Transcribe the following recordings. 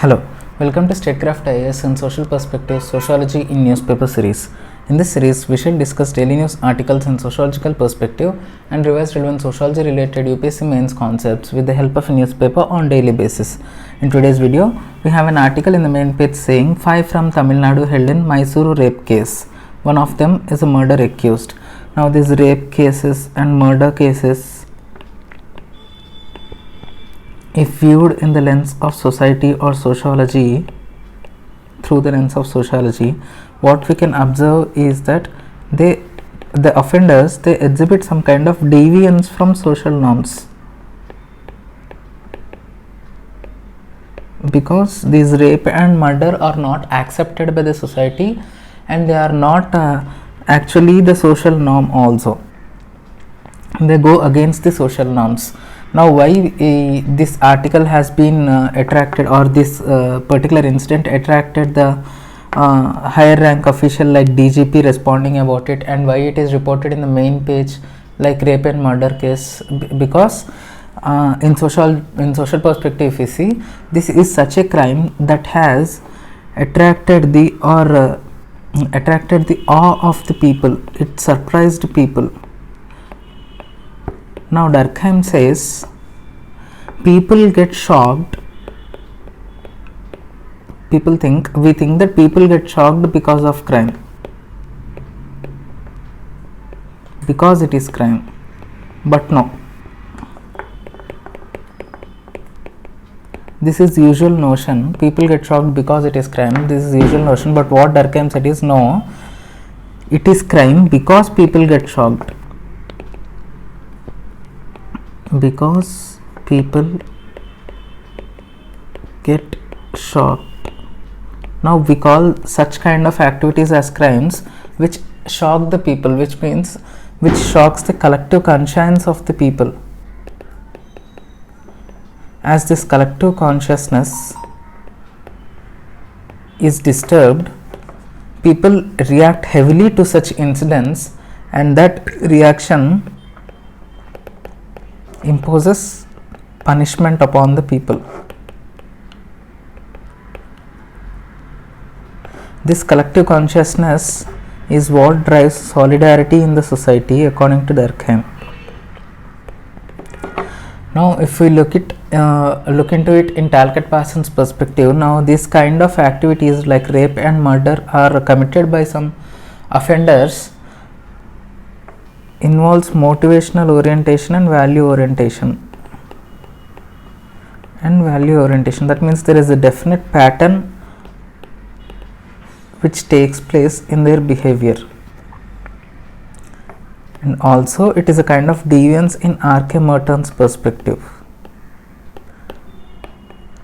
Hello, welcome to Statecraft IAS and Social Perspectives Sociology in Newspaper series. In this series, we shall discuss daily news articles in sociological perspective and revise relevant sociology related UPSC mains concepts with the help of a newspaper on daily basis. In today's video, we have an article in the main page saying 5 from Tamil Nadu held in Mysuru rape case. One of them is a murder accused. Now these rape cases and murder cases, if viewed in the lens of society or sociology, through the lens of sociology, what we can observe is that the offenders, they exhibit some kind of deviance from social norms, because these rape and murder are not accepted by the society and they are not actually the social norm also. They go against the social norms. Now why this article has been attracted, or this particular incident attracted the higher rank official like DGP responding about it, and why it is reported in the main page like rape and murder case? Because in social perspective, if you see, this is such a crime that has attracted the awe of the people. It surprised people. Now Durkheim says people get shocked. We think that people get shocked because of crime, because it is crime, but no. This is usual notion. People get shocked because it is crime. This is usual notion, but what Durkheim said is no. It is crime because people get shocked. Because people get shocked. Now we call such kind of activities as crimes which shock the people, which means which shocks the collective conscience of the people. As this collective consciousness is disturbed, people react heavily to such incidents, and that reaction imposes punishment upon the people. This collective consciousness is what drives solidarity in the society, according to Durkheim. Now if we look into it in Talcott Parsons' perspective, now this kind of activities like rape and murder are committed by some offenders involves motivational orientation and value orientation. That means there is a definite pattern which takes place in their behavior, and also it is a kind of deviance in R.K. Merton's perspective,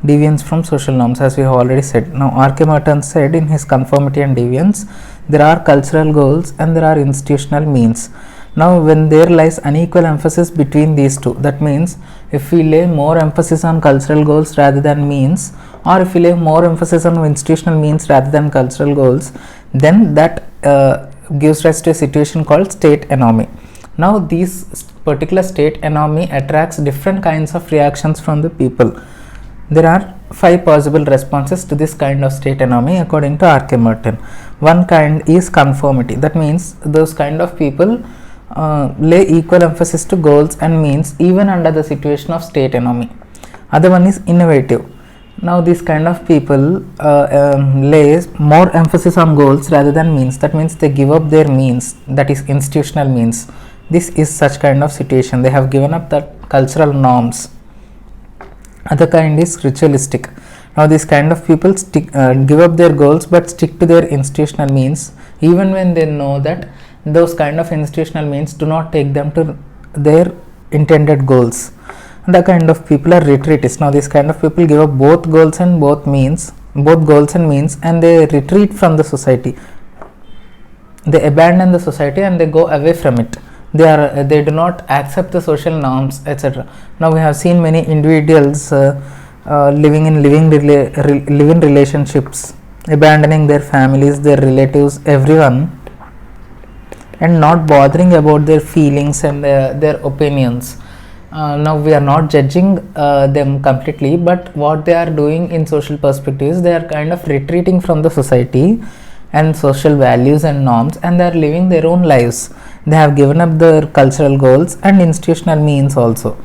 deviance from social norms, as we have already said. Now R.K. Merton said in his Conformity and Deviance, there are cultural goals and there are institutional means. Now when there lies unequal emphasis between these two, that means if we lay more emphasis on cultural goals rather than means, or if we lay more emphasis on institutional means rather than cultural goals, then that gives rise to a situation called state anomy. Now this particular state anomy attracts different kinds of reactions from the people. There are 5 possible responses to this kind of state anomy according to R.K. Merton. One kind is conformity. That means those kind of people lay equal emphasis to goals and means even under the situation of state anomy. Other one is innovative. Now this kind of people lays more emphasis on goals rather than means. That means they give up their means, that is institutional means. This is such kind of situation. They have given up the cultural norms. Other kind is ritualistic. Now this kind of people give up their goals but stick to their institutional means even when they know that those kind of institutional means do not take them to their intended goals. The kind of people are retreatists. Now this kind of people give up both goals and means, and they retreat from the society. They abandon the society and they go away from it. They do not accept the social norms, etc. Now we have seen many individuals living in living relationships, abandoning their families, their relatives, everyone, and not bothering about their feelings and their opinions. Now we are not judging them completely, but what they are doing in social perspectives, they are kind of retreating from the society and social values and norms, and they are living their own lives. They have given up their cultural goals and institutional means also.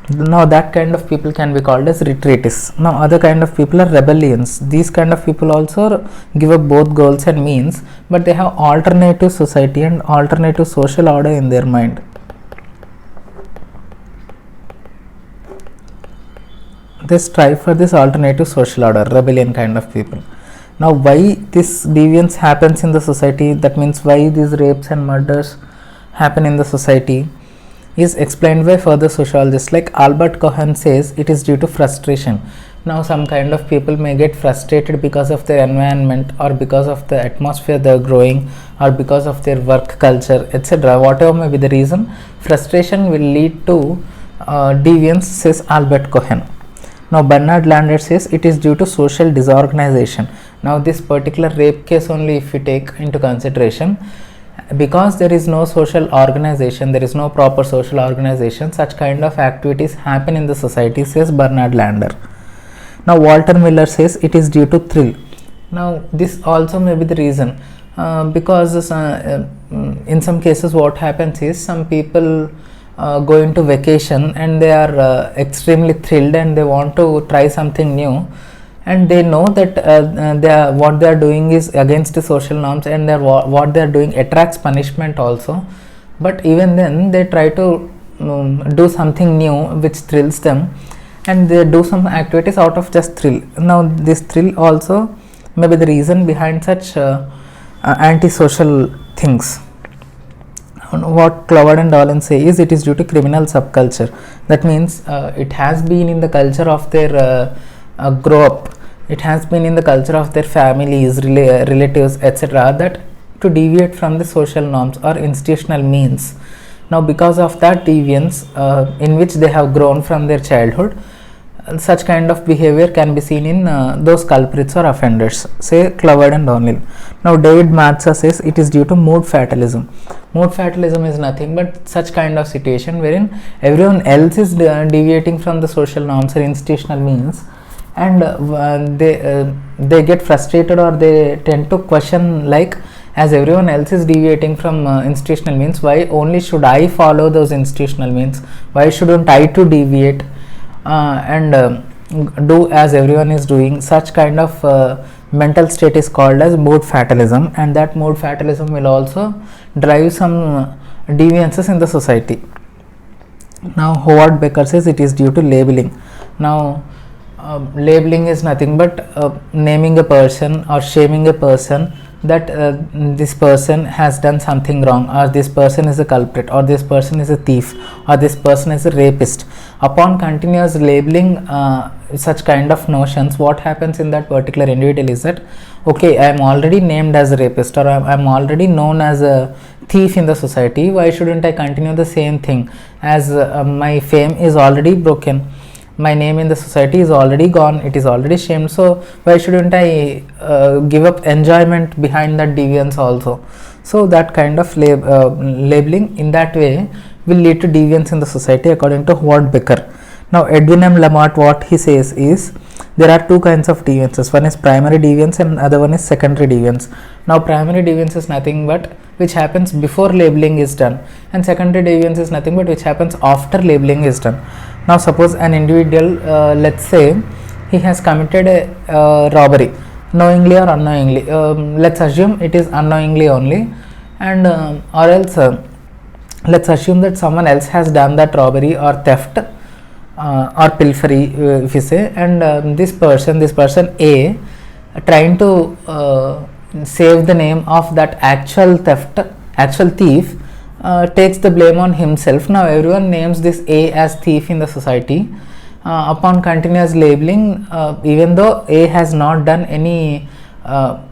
Now that kind of people can be called as retreatists. Now other kind of people are rebellions. These kind of people also give up both goals and means, but they have alternative society and alternative social order in their mind. They strive for this alternative social order, rebellion kind of people. Now why this deviance happens in the society, that means why these rapes and murders happen in the society, is explained by further sociologists. Like Albert Cohen says, it is due to frustration. Now some kind of people may get frustrated because of their environment, or because of the atmosphere they are growing, or because of their work culture, etc. Whatever may be the reason, frustration will lead to deviance, says Albert Cohen. Now Bernard Lander says it is due to social disorganization. Now this particular rape case only, if we take into consideration, because there is no social organization, there is no proper social organization, such kind of activities happen in the society, says Bernard Lander. Now Walter Miller says it is due to thrill. Now this also may be the reason, because in some cases what happens is, some people go into vacation and they are extremely thrilled and they want to try something new, and they know that what they are doing is against the social norms, and what they are doing attracts punishment also, but even then they try to do something new which thrills them, and they do some activities out of just thrill. Now this thrill also may be the reason behind such antisocial things. What Cloward and Dolan say is it is due to criminal subculture. That means it has been in the culture of their grow up, it has been in the culture of their families, relatives, etc., that to deviate from the social norms or institutional means. Now because of that deviance in which they have grown from their childhood, such kind of behavior can be seen in those culprits or offenders, say Cloward and O'Neill. Now David Matza says it is due to mood fatalism. Mood fatalism is nothing but such kind of situation wherein everyone else is deviating from the social norms or institutional means, and they get frustrated, or they tend to question, like, as everyone else is deviating from institutional means, why only should I follow those institutional means? Why shouldn't I to deviate and do as everyone is doing? Such kind of mental state is called as mood fatalism, and that mood fatalism will also drive some deviances in the society. Now Howard Becker says it is due to labeling. Now labeling is nothing but naming a person or shaming a person, that this person has done something wrong, or this person is a culprit, or this person is a thief, or this person is a rapist. Upon continuous labeling such kind of notions, what happens in that particular individual is that, okay, I am already named as a rapist, or I am already known as a thief in the society, why shouldn't I continue the same thing, as my fame is already broken, my name in the society is already gone, it is already shamed, so why shouldn't I give up enjoyment behind that deviance also? So that kind of labeling in that way will lead to deviance in the society, according to Howard Becker. Now Edwin M. Lamott, what he says is, there are two kinds of deviances. One is primary deviance and other one is secondary deviance. Now primary deviance is nothing but which happens before labeling is done, and secondary deviance is nothing but which happens after labeling is done. Now suppose an individual, let's say he has committed a robbery, knowingly or unknowingly. Let's assume it is unknowingly only, and or else let's assume that someone else has done that robbery or theft or pilfery, if you say, and this person A, trying to save the name of that actual thief, takes the blame on himself. Now everyone names this A as thief in the society. Upon continuous labeling, even though A has not done any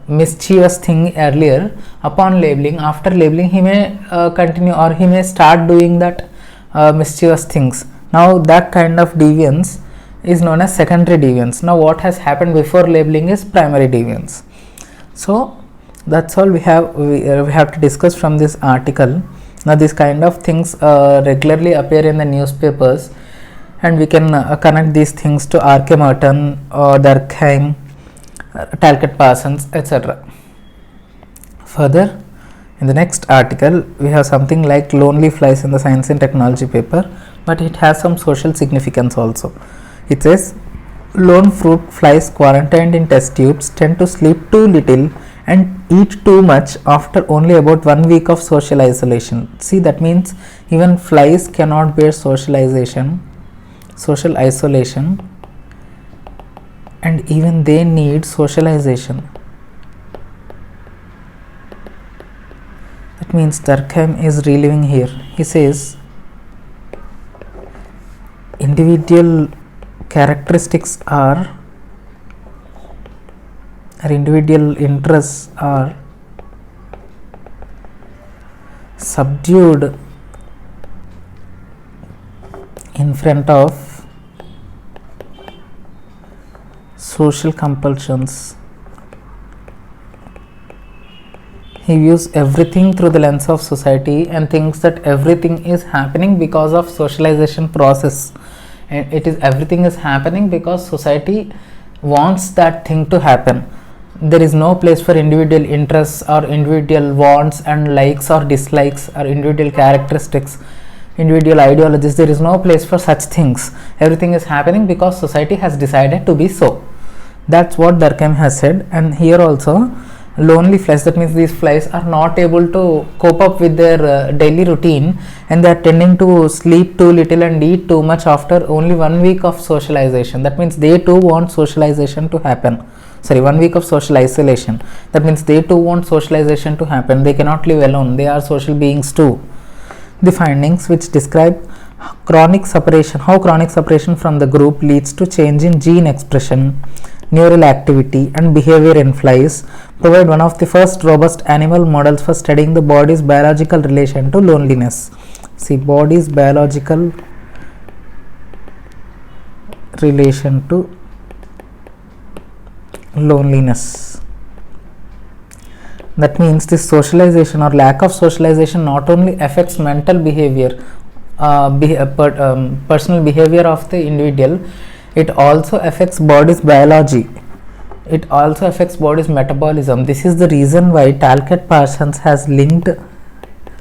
mischievous thing earlier, upon labeling, after labeling, he may continue, or he may start doing that mischievous things. Now that kind of deviance is known as secondary deviance. Now what has happened before labeling is primary deviance. So that's all we have to discuss from this article. Now these kind of things regularly appear in the newspapers, and we can connect these things to R.K. Merton, Durkheim, Talcott Parsons, etc. Further, in the next article, we have something like lonely flies in the science and technology paper, but it has some social significance also. It says, lone fruit flies quarantined in test tubes tend to sleep too little and eat too much after only about 1 week of social isolation. See, that means even flies cannot bear social isolation, and even they need socialization. That means Durkheim is reliving here. He says individual characteristics are, or individual interests are subdued in front of social compulsions. He views everything through the lens of society and thinks that everything is happening because of socialization process, and everything is happening because society wants that thing to happen. There is no place for individual interests or individual wants and likes or dislikes or individual characteristics, individual ideologies. There is no place for such things. Everything is happening because society has decided to be so. That's what Durkheim has said. And here also, lonely flies, that means these flies are not able to cope up with their daily routine, and they are tending to sleep too little and eat too much after only 1 week of socialization. That means they too want socialization to happen. 1 week of social isolation. That means they too want socialization to happen. They cannot live alone. They are social beings too. The findings, which describe chronic separation, how chronic separation from the group leads to change in gene expression, neural activity and behavior in flies, provide one of the first robust animal models for studying the body's biological relation to loneliness. See, body's biological relation to loneliness. That means this socialization or lack of socialization not only affects mental behavior, personal behavior of the individual, it also affects body's biology. It also affects body's metabolism. This is the reason why Talcott Parsons has linked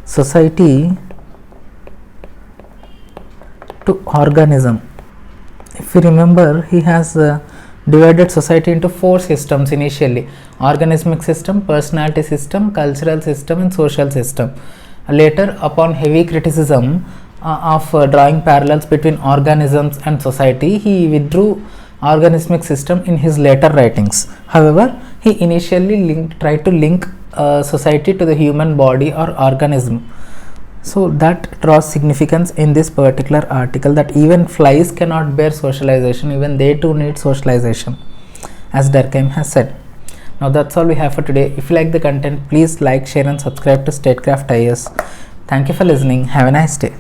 society to organism. If you remember, he has divided society into 4 systems initially: organismic system, personality system, cultural system and social system. Later, upon heavy criticism of drawing parallels between organisms and society, he withdrew organismic system in his later writings. However, he initially tried to link society to the human body or organism. So that draws significance in this particular article, that even flies cannot bear socialization, even they too need socialization, as Durkheim has said. Now that's all we have for today. If you like the content, please like, share and subscribe to Statecraft IS. Thank you for listening. Have a nice day.